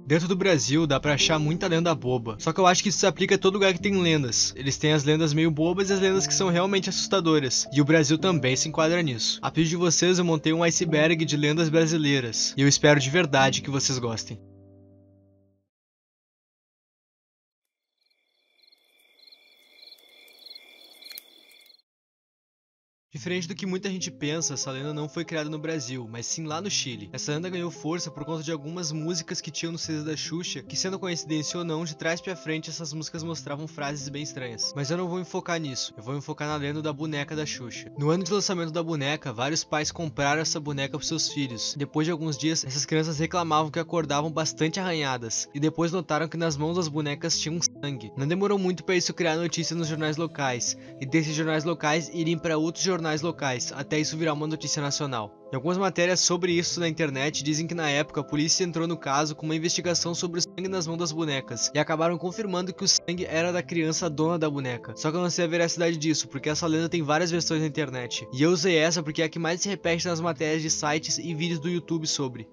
Dentro do Brasil dá pra achar muita lenda boba, só que eu acho que isso se aplica a todo lugar que tem lendas. Eles têm as lendas meio bobas e as lendas que são realmente assustadoras, e o Brasil também se enquadra nisso. A pedido de vocês eu montei um iceberg de lendas brasileiras, e eu espero de verdade que vocês gostem. Diferente do que muita gente pensa, essa lenda não foi criada no Brasil, mas sim lá no Chile. Essa lenda ganhou força por conta de algumas músicas que tinham no CD da Xuxa, que sendo coincidência ou não, de trás pra frente essas músicas mostravam frases bem estranhas. Mas eu não vou me focar nisso, eu vou me focar na lenda da boneca da Xuxa. No ano de lançamento da boneca, vários pais compraram essa boneca pros seus filhos. Depois de alguns dias, essas crianças reclamavam que acordavam bastante arranhadas, e depois notaram que nas mãos das bonecas tinha um sangue. Não demorou muito para isso criar notícia nos jornais locais, e desses jornais locais irem para outros jornais locais, até isso virar uma notícia nacional. E algumas matérias sobre isso na internet dizem que na época a polícia entrou no caso com uma investigação sobre o sangue nas mãos das bonecas, e acabaram confirmando que o sangue era da criança dona da boneca. Só que eu não sei a veracidade disso, porque essa lenda tem várias versões na internet, e eu usei essa porque é a que mais se repete nas matérias de sites e vídeos do YouTube sobre.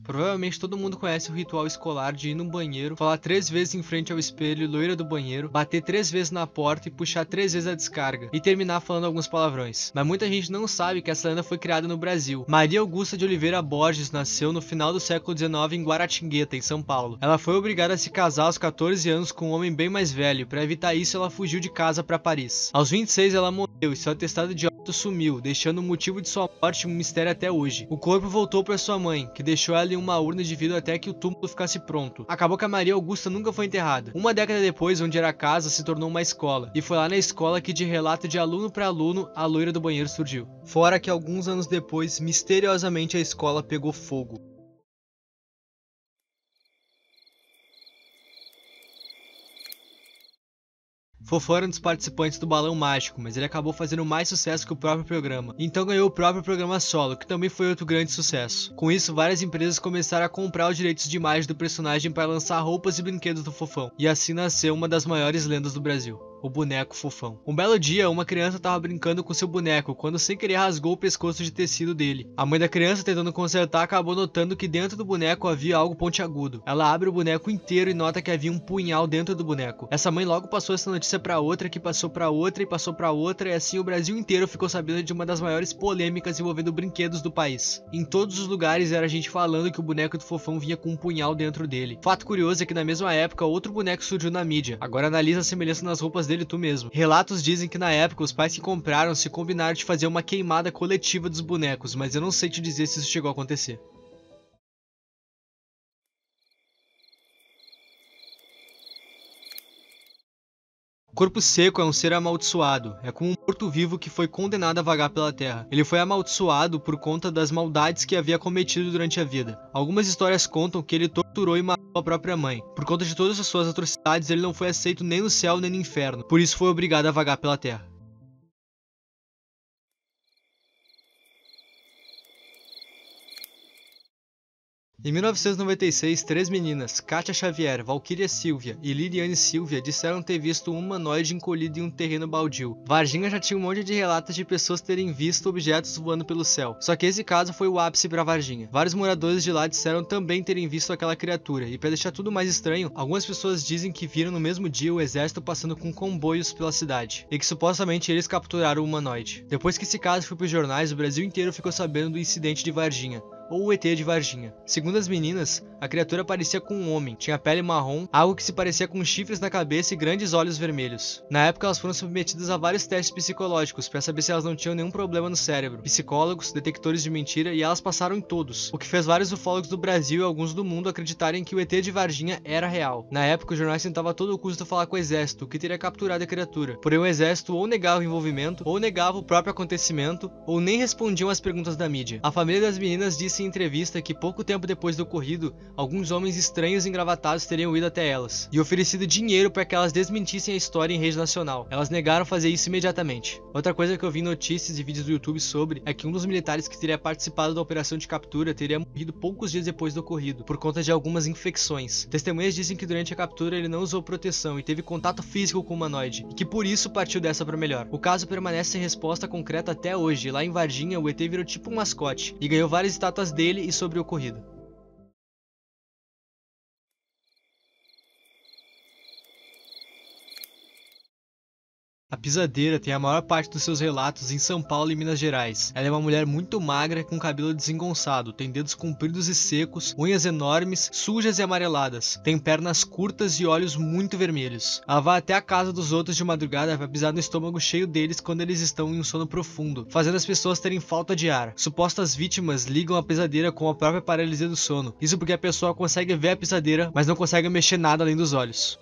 Provavelmente todo mundo conhece o ritual escolar de ir no banheiro, falar 3 vezes em frente ao espelho loira do banheiro, bater 3 vezes na porta e puxar 3 vezes a descarga, e terminar falando alguns palavrões. Mas muita gente não sabe que essa lenda foi criada no Brasil. Maria Augusta de Oliveira Borges nasceu no final do século XIX em Guaratingueta, em São Paulo. Ela foi obrigada a se casar aos 14 anos com um homem bem mais velho, para evitar isso ela fugiu de casa para Paris. Aos 26 ela morreu e seu atestado de óbito sumiu, deixando o motivo de sua morte um mistério até hoje. O corpo voltou para sua mãe, que deixou ela em uma urna de vidro até que o túmulo ficasse pronto. Acabou que a Maria Augusta nunca foi enterrada. Uma década depois, onde era a casa, se tornou uma escola, e foi lá na escola que, de relato de aluno para aluno, a loira do banheiro surgiu. Fora que alguns anos depois, misteriosamente a escola pegou fogo. Fofão era um dos participantes do Balão Mágico, mas ele acabou fazendo mais sucesso que o próprio programa, então ganhou o próprio programa solo, que também foi outro grande sucesso. Com isso, várias empresas começaram a comprar os direitos de imagem do personagem para lançar roupas e brinquedos do Fofão, e assim nasceu uma das maiores lendas do Brasil. O boneco Fofão. Um belo dia, uma criança estava brincando com seu boneco quando sem querer rasgou o pescoço de tecido dele. A mãe da criança, tentando consertar, acabou notando que dentro do boneco havia algo pontiagudo. Ela abre o boneco inteiro e nota que havia um punhal dentro do boneco. Essa mãe logo passou essa notícia para outra, que passou para outra e passou para outra, e assim o Brasil inteiro ficou sabendo de uma das maiores polêmicas envolvendo brinquedos do país. Em todos os lugares era gente falando que o boneco do Fofão vinha com um punhal dentro dele. Fato curioso é que na mesma época outro boneco surgiu na mídia. Agora analisa a semelhança nas roupas dele tu mesmo. Relatos dizem que na época os pais que compraram se combinaram de fazer uma queimada coletiva dos bonecos, mas eu não sei te dizer se isso chegou a acontecer. Corpo Seco é um ser amaldiçoado, é como um morto-vivo que foi condenado a vagar pela terra. Ele foi amaldiçoado por conta das maldades que havia cometido durante a vida. Algumas histórias contam que ele torturou e matou a própria mãe. Por conta de todas as suas atrocidades, ele não foi aceito nem no céu nem no inferno, por isso foi obrigado a vagar pela terra. Em 1996, 3 meninas, Kátia Xavier, Valquíria Silvia e Liliane Silvia, disseram ter visto um humanoide encolhido em um terreno baldio. Varginha já tinha um monte de relatos de pessoas terem visto objetos voando pelo céu, só que esse caso foi o ápice para Varginha. Vários moradores de lá disseram também terem visto aquela criatura, e para deixar tudo mais estranho, algumas pessoas dizem que viram no mesmo dia o exército passando com comboios pela cidade, e que supostamente eles capturaram o humanoide. Depois que esse caso foi para os jornais, o Brasil inteiro ficou sabendo do incidente de Varginha, ou o ET de Varginha. Segundo as meninas, a criatura parecia com um homem, tinha pele marrom, algo que se parecia com chifres na cabeça e grandes olhos vermelhos. Na época elas foram submetidas a vários testes psicológicos para saber se elas não tinham nenhum problema no cérebro, psicólogos, detectores de mentira, e elas passaram em todos, o que fez vários ufólogos do Brasil e alguns do mundo acreditarem que o ET de Varginha era real. Na época os jornais tentavam a todo custo falar com o exército, que teria capturado a criatura, porém o exército ou negava o envolvimento, ou negava o próprio acontecimento, ou nem respondiam às perguntas da mídia. A família das meninas disse disse em entrevista que pouco tempo depois do ocorrido, alguns homens estranhos engravatados teriam ido até elas e oferecido dinheiro para que elas desmentissem a história em rede nacional. Elas negaram fazer isso imediatamente. Outra coisa que eu vi em notícias e vídeos do YouTube sobre é que um dos militares que teria participado da operação de captura teria morrido poucos dias depois do ocorrido, por conta de algumas infecções. Testemunhas dizem que durante a captura ele não usou proteção e teve contato físico com o humanoide, e que por isso partiu dessa para melhor. O caso permanece sem resposta concreta até hoje. Lá em Varginha, o ET virou tipo um mascote e ganhou várias estátuas dele e sobre o ocorrido. A pisadeira tem a maior parte dos seus relatos em São Paulo e Minas Gerais. Ela é uma mulher muito magra, com cabelo desengonçado, tem dedos compridos e secos, unhas enormes, sujas e amareladas, tem pernas curtas e olhos muito vermelhos. Ela vai até a casa dos outros de madrugada para pisar no estômago cheio deles quando eles estão em um sono profundo, fazendo as pessoas terem falta de ar. Supostas vítimas ligam a pisadeira com a própria paralisia do sono. Isso porque a pessoa consegue ver a pisadeira, mas não consegue mexer nada além dos olhos.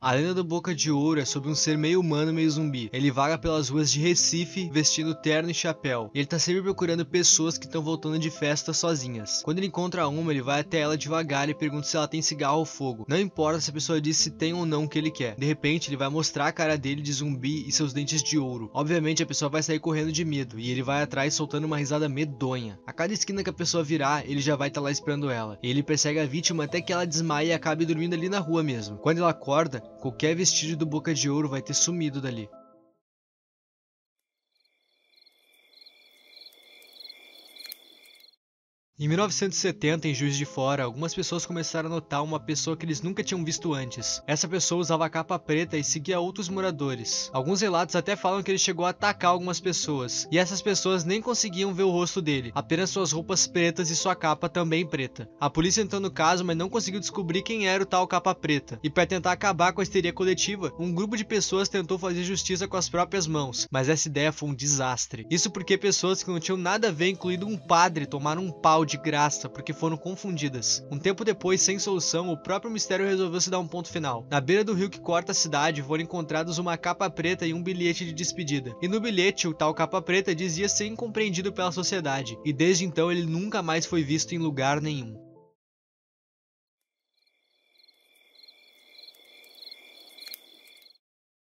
A lenda do Boca de Ouro é sobre um ser meio humano, meio zumbi. Ele vaga pelas ruas de Recife, vestindo terno e chapéu. E ele tá sempre procurando pessoas que estão voltando de festa sozinhas. Quando ele encontra uma, ele vai até ela devagar e pergunta se ela tem cigarro ou fogo. Não importa se a pessoa diz se tem ou não o que ele quer. De repente, ele vai mostrar a cara dele de zumbi e seus dentes de ouro. Obviamente, a pessoa vai sair correndo de medo, e ele vai atrás soltando uma risada medonha. A cada esquina que a pessoa virar, ele já vai estar lá esperando ela. E ele persegue a vítima até que ela desmaie e acabe dormindo ali na rua mesmo. Quando ela acorda, qualquer vestígio do Boca de Ouro vai ter sumido dali. Em 1970, em Juiz de Fora, algumas pessoas começaram a notar uma pessoa que eles nunca tinham visto antes. Essa pessoa usava capa preta e seguia outros moradores. Alguns relatos até falam que ele chegou a atacar algumas pessoas, e essas pessoas nem conseguiam ver o rosto dele, apenas suas roupas pretas e sua capa também preta. A polícia entrou no caso, mas não conseguiu descobrir quem era o tal capa preta. E para tentar acabar com a histeria coletiva, um grupo de pessoas tentou fazer justiça com as próprias mãos, mas essa ideia foi um desastre. Isso porque pessoas que não tinham nada a ver, incluindo um padre, tomaram um pau de graça porque foram confundidas. Um tempo depois, sem solução, o próprio mistério resolveu se dar um ponto final. Na beira do rio que corta a cidade, foram encontrados uma capa preta e um bilhete de despedida. E no bilhete, o tal capa preta dizia ser incompreendido pela sociedade, e desde então ele nunca mais foi visto em lugar nenhum.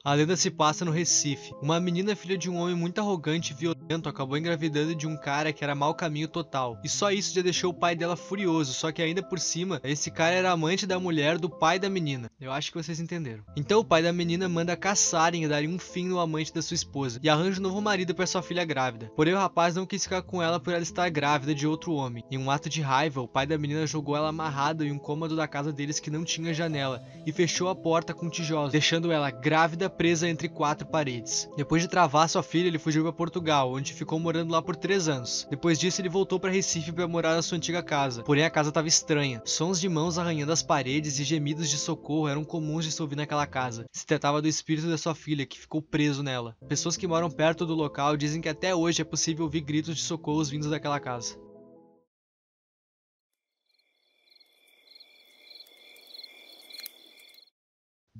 A lenda se passa no Recife. Uma menina filha de um homem muito arrogante e violento acabou engravidando de um cara que era mau caminho total. E só isso já deixou o pai dela furioso, só que ainda por cima, esse cara era amante da mulher do pai da menina. Eu acho que vocês entenderam. Então o pai da menina manda caçarem e darem um fim no amante da sua esposa, e arranja um novo marido para sua filha grávida. Porém o rapaz não quis ficar com ela por ela estar grávida de outro homem. Em um ato de raiva, o pai da menina jogou ela amarrada em um cômodo da casa deles que não tinha janela, e fechou a porta com tijolos, deixando ela grávida presa entre 4 paredes. Depois de travar sua filha, ele fugiu para Portugal, onde ficou morando lá por 3 anos. Depois disso, ele voltou para Recife para morar na sua antiga casa. Porém, a casa estava estranha. Sons de mãos arranhando as paredes e gemidos de socorro eram comuns de se ouvir naquela casa. Se tratava do espírito da sua filha, que ficou preso nela. Pessoas que moram perto do local dizem que até hoje é possível ouvir gritos de socorro vindos daquela casa.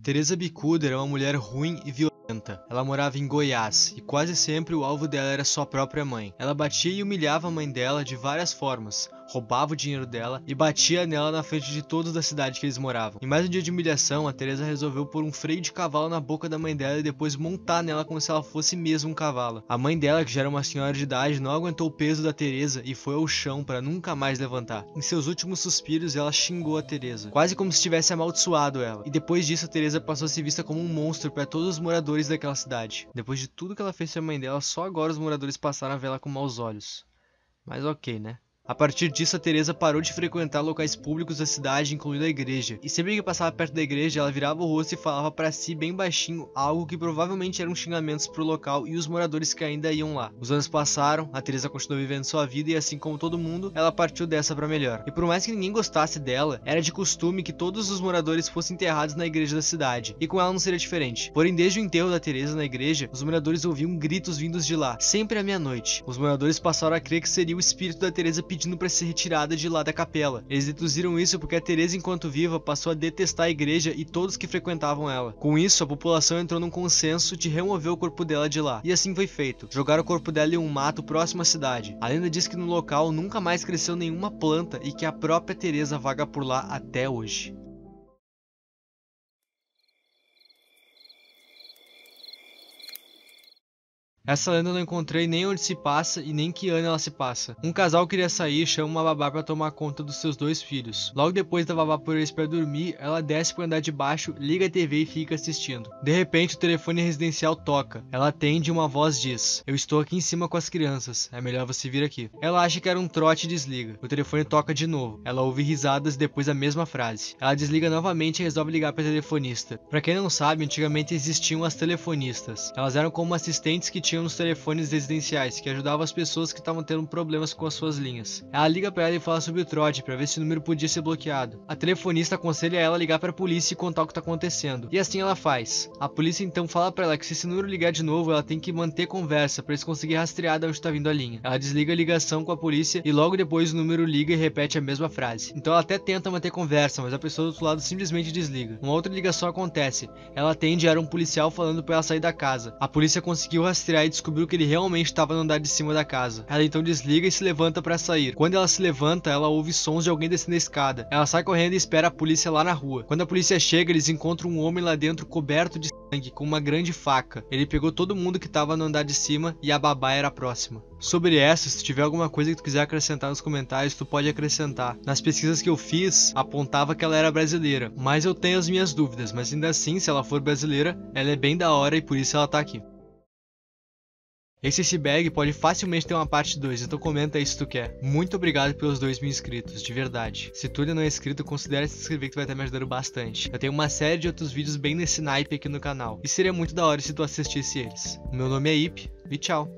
Teresa Bicuda era uma mulher ruim e violenta. Ela morava em Goiás, e quase sempre o alvo dela era sua própria mãe. Ela batia e humilhava a mãe dela de várias formas, roubava o dinheiro dela e batia nela na frente de todos da cidade que eles moravam. Em mais um dia de humilhação, a Teresa resolveu pôr um freio de cavalo na boca da mãe dela e depois montar nela como se ela fosse mesmo um cavalo. A mãe dela, que já era uma senhora de idade, não aguentou o peso da Teresa e foi ao chão para nunca mais levantar. Em seus últimos suspiros, ela xingou a Teresa, quase como se tivesse amaldiçoado ela. E depois disso, a Teresa passou a ser vista como um monstro para todos os moradores daquela cidade. Depois de tudo que ela fez com a mãe dela, só agora os moradores passaram a vê-la com maus olhos. Mas ok, né? A partir disso, a Teresa parou de frequentar locais públicos da cidade, incluindo a igreja. E sempre que passava perto da igreja, ela virava o rosto e falava pra si bem baixinho algo que provavelmente eram xingamentos pro local e os moradores que ainda iam lá. Os anos passaram, a Teresa continuou vivendo sua vida e assim como todo mundo, ela partiu dessa pra melhor. E por mais que ninguém gostasse dela, era de costume que todos os moradores fossem enterrados na igreja da cidade. E com ela não seria diferente. Porém, desde o enterro da Teresa na igreja, os moradores ouviam gritos vindos de lá, sempre à meia-noite. Os moradores passaram a crer que seria o espírito da Teresa pedindo para ser retirada de lá da capela. Eles deduziram isso porque a Teresa, enquanto viva, passou a detestar a igreja e todos que frequentavam ela. Com isso, a população entrou num consenso de remover o corpo dela de lá. E assim foi feito. Jogaram o corpo dela em um mato próximo à cidade. A lenda diz que no local nunca mais cresceu nenhuma planta e que a própria Teresa vaga por lá até hoje. Essa lenda eu não encontrei nem onde se passa e nem que ano ela se passa. Um casal queria sair e chama uma babá para tomar conta dos seus 2 filhos. Logo depois da babá pôr eles para dormir, ela desce para andar de baixo, liga a TV e fica assistindo. De repente o telefone residencial toca. Ela atende e uma voz diz: "Eu estou aqui em cima com as crianças, é melhor você vir aqui." Ela acha que era um trote e desliga. O telefone toca de novo. Ela ouve risadas depois da mesma frase. Ela desliga novamente e resolve ligar para a telefonista. Para quem não sabe, antigamente existiam as telefonistas. Elas eram como assistentes que tinham nos telefones residenciais, que ajudavam as pessoas que estavam tendo problemas com as suas linhas. Ela liga para ela e fala sobre o trote, para ver se o número podia ser bloqueado. A telefonista aconselha ela a ligar para a polícia e contar o que está acontecendo. E assim ela faz. A polícia então fala para ela que se esse número ligar de novo, ela tem que manter conversa para eles conseguirem rastrear de onde está vindo a linha. Ela desliga a ligação com a polícia e logo depois o número liga e repete a mesma frase. Então ela até tenta manter conversa, mas a pessoa do outro lado simplesmente desliga. Uma outra ligação acontece. Ela atende e era um policial falando para ela sair da casa. A polícia conseguiu rastrear e descobriu que ele realmente estava no andar de cima da casa. Ela então desliga e se levanta para sair. Quando ela se levanta, ela ouve sons de alguém descendo a escada. Ela sai correndo e espera a polícia lá na rua. Quando a polícia chega, eles encontram um homem lá dentro coberto de sangue, com uma grande faca. Ele pegou todo mundo que estava no andar de cima e a babá era a próxima. Sobre essa, se tiver alguma coisa que tu quiser acrescentar nos comentários, tu pode acrescentar. Nas pesquisas que eu fiz, apontava que ela era brasileira, mas eu tenho as minhas dúvidas, mas ainda assim, se ela for brasileira, ela é bem da hora e por isso ela tá aqui. Esse iceberg pode facilmente ter uma parte 2, então comenta aí se tu quer. Muito obrigado pelos 2.000 inscritos, de verdade. Se tu ainda não é inscrito, considere se inscrever que tu vai estar me ajudando bastante. Eu tenho uma série de outros vídeos bem nesse naipe aqui no canal, e seria muito da hora se tu assistisse eles. O meu nome é Ip, e tchau!